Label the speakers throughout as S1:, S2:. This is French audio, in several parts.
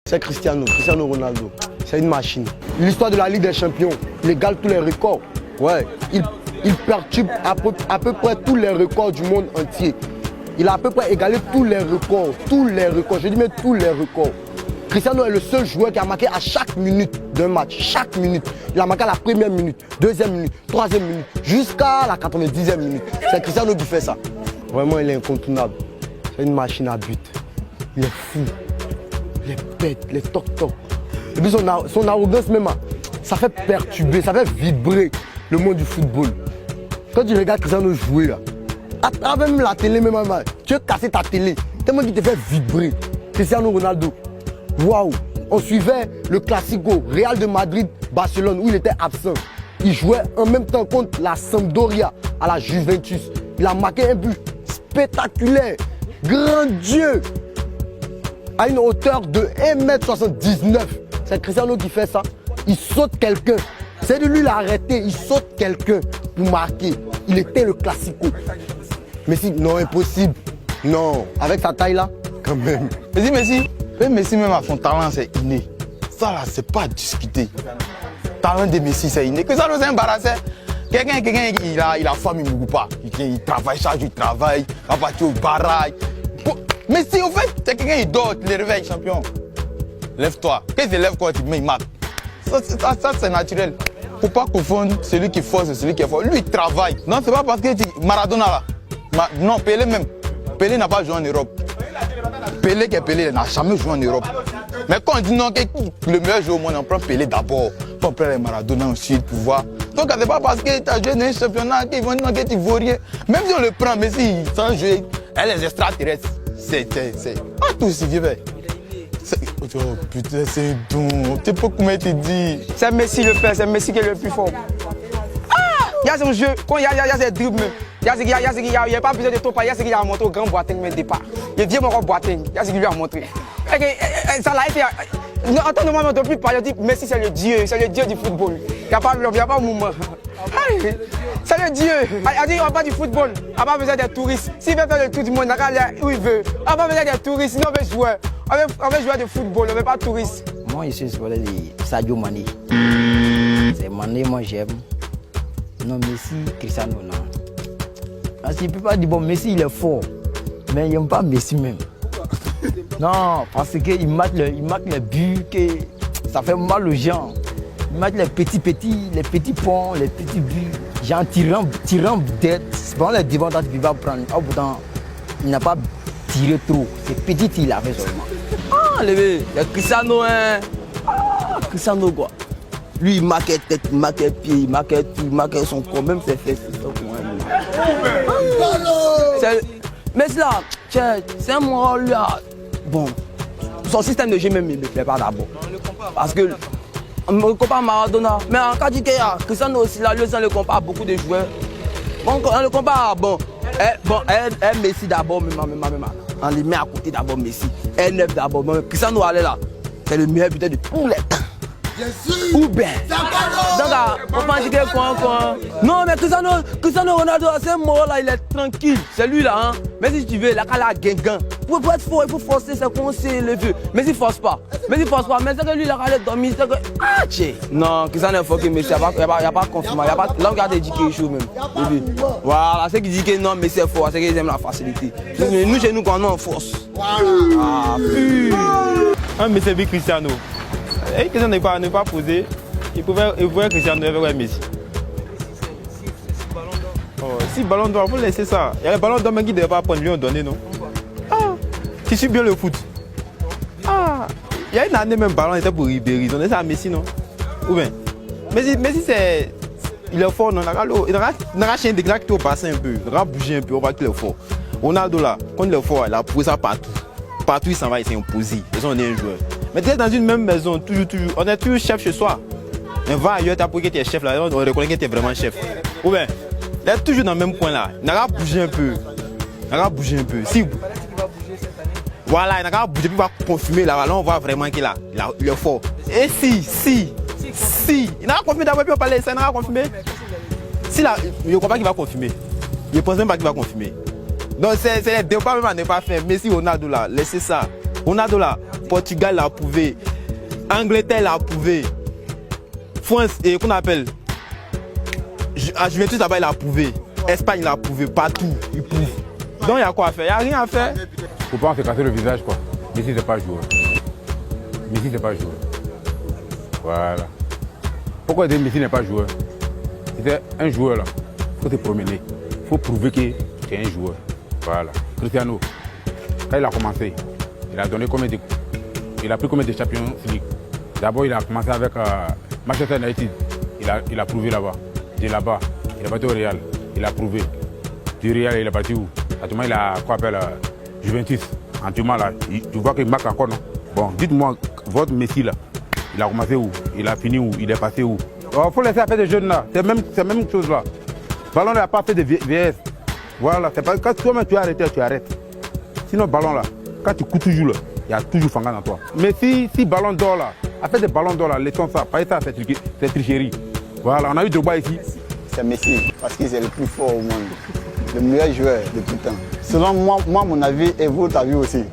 S1: C'est Cristiano Ronaldo. C'est une machine. L'histoire de la Ligue des Champions, il égale tous les records. Ouais, il perturbe à peu près tous les records du monde entier. Il a à peu près égalé tous les records. Je dis même tous les records. Cristiano est le seul joueur qui a marqué à chaque minute d'un match. Chaque minute. Il a marqué à la première minute, deuxième minute, troisième minute, jusqu'à la 90e minute. C'est Cristiano qui fait ça. Vraiment, il est incontournable. C'est une machine à but. Il est fou. Les bêtes, les toc-toc. Et puis son arrogance même, ça fait perturber, ça fait vibrer le monde du football. Quand tu regardes Cristiano jouer, là, à travers même la télé, même, tu veux casser ta télé, tellement qu'il te fait vibrer. Cristiano Ronaldo. Waouh! On suivait le Classico, Real de Madrid, Barcelone, où il était absent. Il jouait en même temps contre la Sampdoria à la Juventus. Il a marqué un but spectaculaire, grandieux, à une hauteur de 1m79. C'est Cristiano qui fait ça. Il saute quelqu'un. C'est de lui l'a arrêté. Il saute quelqu'un pour marquer. Il était le Classico. Messi, non, impossible. Non, avec sa taille là, quand même.
S2: Messi même à son talent, c'est inné. Ça là, c'est pas à discuter. Talent de Messi, c'est inné. Que ça nous embarrasse. Quelqu'un, il a faim, il ne bouge pas. Il travaille chaque jour, il travaille. Il va partir au barrage. Messi, en fait, c'est quelqu'un, il dort, il les réveille, champion. Lève-toi. Qu'est-ce qu'il lève quand il marque? Ça, c'est naturel. Faut pas confondre celui qui force et celui qui est fort. Lui, il travaille. Non, c'est pas parce que Maradona là. Non, Pelé même. Pelé n'a pas joué en Europe. Pelé n'a jamais joué en Europe. Mais quand on dit non, le meilleur joueur au monde, on prend Pelé d'abord. On prend les Maradona ensuite pour voir. Donc c'est pas parce que tu as joué dans un championnat qu'ils vont dire que tu ne vaux rien. Même si on le prend, mais si sans jouer, les extraterrestres, c'est. Ah, tout ce qui fait. Oh putain, c'est don. Tu sais pas comment tu dis.
S3: C'est Messi le père, c'est Messi qui est le plus fort. Il y a son jeu, quand il y a ses dribbles, il n'y a pas besoin de trop pas, il y a ce qu'il a montré au grand Boateng mais départ. Il vient mon Boateng, il y a ce qu'il lui a montré. Ça l'a été. En tant que moment, on ne peut plus parler, on dit Messi c'est le dieu du football. Il n'y a pas de mouvement. C'est le dieu. On dit on parle du football, on n'a pas besoin des touristes. S'il veut faire le tour du monde, il va aller où il veut. On n'a pas besoin des touristes, sinon on veut jouer. On veut jouer de football, on ne veut pas de touristes.
S4: Moi, je suis supporter de Sadio Mané. C'est Mané, moi j'aime. Non, Messi, Cristiano, non. Parce qu'il ne peut pas dire, bon, Messi, il est fort. Mais il n'aime pas Messi même. Non, parce qu'il marque les buts, que ça fait mal aux gens. Il marque les petits ponts, les petits buts. Genre tirant d'être. C'est pas les défenseurs qui va prendre. Au bout d'un, il n'a pas tiré trop. C'est petit, il a fait seulement. Ah, le Cristiano, hein. Ah, Cristiano, quoi. Lui, il marquait tête, il marquait pied, il marquait tout, il marquait son corps, même ses fesses. Mais là, c'est un moral là. Bon, son système de jeu même, il ne me plaît pas d'abord. Parce que on me compare à Maradona. Mais en cas de Cristiano aussi, là, on le compare à beaucoup de joueurs. On le compare à Messi d'abord, même. On les met à côté d'abord Messi. Neuf d'abord, Cristiano allait là. C'est le meilleur buteur de tous les temps. Ou bien. Donc, on pense que quoi. Non, mais Cristiano Ronaldo, c'est mort là, il est tranquille. C'est lui là, hein. Mais si tu veux, il a qu'à la guinguin. Pour être fort, il faut forcer, c'est qu'on sait le veut. Mais il force pas. Mais c'est que lui, il a qu'à dormir. Non, Cristiano est fort que Messi, il n'y a pas de confirmation. Là, on regarde quelque chose même. Voilà, ceux qui disent que non, Messi est fort, c'est qu'ils aiment la facilité. Nous, chez nous, quand on est en force. Ah,
S5: un Messi avec Cristiano. Et Cristiano n'est pas posé. Il pouvait Cristiano avec Messi. Oh, si ballon d'or, il faut laisser ça. Il y a le ballon d'or qui ne devait pas prendre, lui on donné, non? Ah, tu suis bien le foot. Ah, il y a une année même ballon était pour Ribéry. Ils ont donné ça à Messi, non? Ou bien Messi c'est. Il est fort, non? Il a changé de au bassin un peu. Il a bougé un peu, on voit qu'il est fort. Ronaldo là, quand il est fort, il a posé ça partout. Partout il s'en va, il s'est imposé. Ils ont un joueur. Mais tu es dans une même maison, toujours. On est toujours chef chez soi. Mais va ailleurs, tu as pour que tu es chef là, on reconnaît que tu es vraiment chef. Ou bien, il est toujours dans le même coin là. Il n'a qu'à bouger un peu. Si. Voilà, il n'a qu'à bouger, puis il va confirmer là. Là, on voit vraiment qu'il est fort. Et si. Il n'a qu'à confirmer d'abord, puis on parle, ça n'a qu'à confirmer. Si là, je ne crois pas qu'il va confirmer. Je ne pense même pas qu'il va confirmer. Donc, c'est les débats même à ne pas faire. Mais si Ronaldo là, laissez ça. Ronaldo là, Portugal l'a prouvé. Angleterre l'a prouvé. France, et qu'on appelle Juventus là-bas, il a prouvé. Espagne l'a prouvé. Partout, il prouve. Donc il y a quoi à faire? Il n'y a rien à faire.
S6: Faut pas en se casser le visage quoi. Messi c'est pas joueur. Messi c'est pas joueur. Voilà. Pourquoi dire Messi n'est pas joueur? C'est un joueur là. Il faut se promener. Il faut prouver que tu es un joueur. Voilà. Cristiano, quand il a commencé, il a donné combien de... Il a pris combien de Champions League? D'abord il a commencé avec Manchester United. Il a prouvé là-bas. De là-bas, il est parti au Real. Il a prouvé. Du Real, il est parti où? Actuellement, il a quoi appelle Juventus. En tout cas, là, tu vois qu'il marque encore, non? Bon, dites-moi, votre Messi là, il a commencé où? Il a fini où? Il est passé où? Il faut laisser faire des jeunes là. C'est la même chose là. Ballon n'a pas fait de VS. Voilà, c'est pas quand toi-même tu as arrêté, tu arrêtes. Sinon, ballon là, quand tu cours toujours là, il y a toujours Fangan dans toi. Mais si ballon d'or là, après des ballons d'or là, laissons ça, pas ça, c'est tricherie. Voilà, on a eu Drogba ici.
S2: C'est Messi, parce qu'il est le plus fort au monde. Le meilleur joueur de tout le temps. Selon moi, mon avis et votre avis aussi.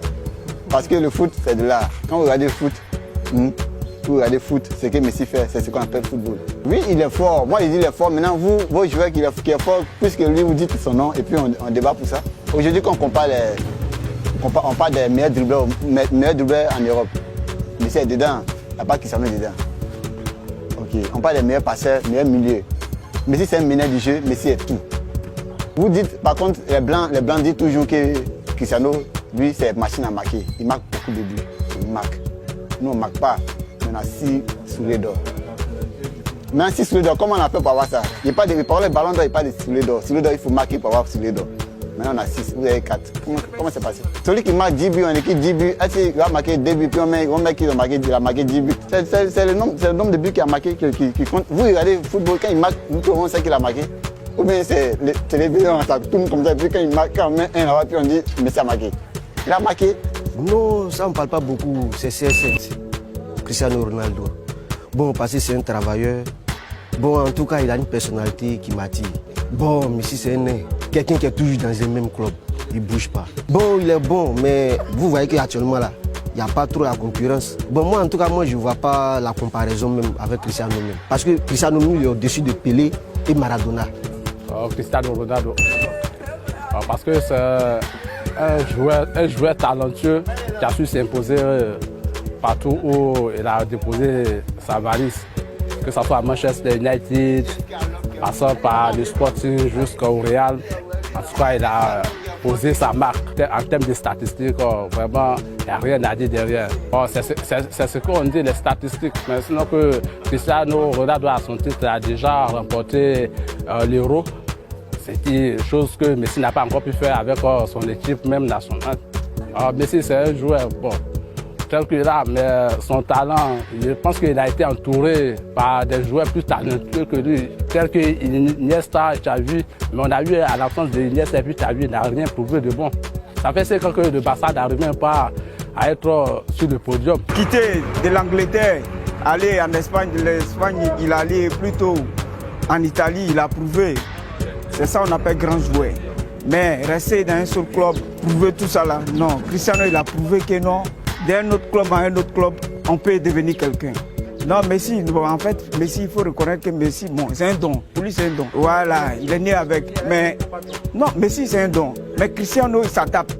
S2: Parce que le foot, c'est de l'art. Quand vous regardez le foot, ce que Messi fait, c'est ce qu'on appelle football. Oui, il est fort. Moi, je dis qu'il est fort. Maintenant, vous, vos joueurs qui est fort, puisque lui, vous dites son nom, et puis on débat pour ça. Aujourd'hui, quand on parle des meilleurs dribbleurs en Europe, Messi est dedans. Il n'y a pas Cristiano dedans. Ok. On parle des meilleurs passeurs, meilleurs milieux. Messi, c'est un meneur du jeu. Messi est tout. Vous dites, par contre, les Blancs disent toujours que Cristiano, lui, c'est machine à marquer. Il marque beaucoup de buts. Il marque. Nous, on ne marque pas. On a 6 souliers d'or. Mais 6 souliers d'or, comment on a fait pour avoir ça? Il n'y a pas de ballon d'or, il n'y a pas de souliers d'or. Souliers d'or, il faut marquer pour avoir souliers d'or. Maintenant, on a 6, vous avez 4. Comment c'est passé? Celui qui marque 10 buts en équipe, 10 buts, est-ce qu'il va marquer 2 buts, puis on met qu'il a marqué 10 buts? C'est le nombre de buts qu'il a marqué qui compte. Vous regardez le football, quand il marque, tout le monde sait qu'il a marqué. Ou bien c'est les télévisions, ça tourne comme ça, puis quand il marque, quand on met un là-bas, puis on dit, mais ça a marqué. Il a marqué.
S7: Non, ça on ne parle pas beaucoup, c'est CR7, Cristiano Ronaldo. Bon, parce que c'est un travailleur. Bon, en tout cas, il a une personnalité qui m'attire. Bon, Messi, c'est un nain. Quelqu'un qui est toujours dans le même club. Il ne bouge pas. Bon, il est bon, mais vous voyez qu'actuellement, là, il n'y a pas trop la concurrence. Bon, moi, en tout cas, je ne vois pas la comparaison même avec Cristiano même. Parce que Cristiano, il est au-dessus de Pelé et Maradona.
S8: Cristiano Ronaldo. Parce que c'est un joueur talentueux qui a su s'imposer partout où il a déposé sa valise. Que ce soit à Manchester United, passant par le Sporting jusqu'au Real. En tout cas, il a posé sa marque. En termes de statistiques, vraiment, il n'y a rien à dire derrière. C'est ce qu'on dit, les statistiques. Mais sinon que Cristiano Ronaldo, à son titre, a déjà remporté l'Euro. C'est une chose que Messi n'a pas encore pu faire avec son équipe, même nationale. Messi, c'est un joueur, bon, tel qu'il a, mais son talent, je pense qu'il a été entouré par des joueurs plus talentueux que lui, tels que Iniesta, Xavi. Mais on a eu à l'absence de Iniesta et puis Xavi n'a rien prouvé de bon. Ça fait 5 ans que le Barça n'arrive même pas à être sur le podium.
S3: Quitter de l'Angleterre, aller en Espagne, de l'Espagne, il allait plutôt en Italie, il a prouvé. C'est ça qu'on appelle grand joueur. Mais rester dans un seul club, prouver tout ça là, non. Cristiano, il a prouvé que non. D'un autre club à un autre club, on peut devenir quelqu'un. Non, Messi, en fait, Messi, il faut reconnaître que Messi, bon, c'est un don. Pour lui, c'est un don. Voilà, il est né avec. Mais non, Messi, c'est un don. Mais Cristiano, il s'adapte.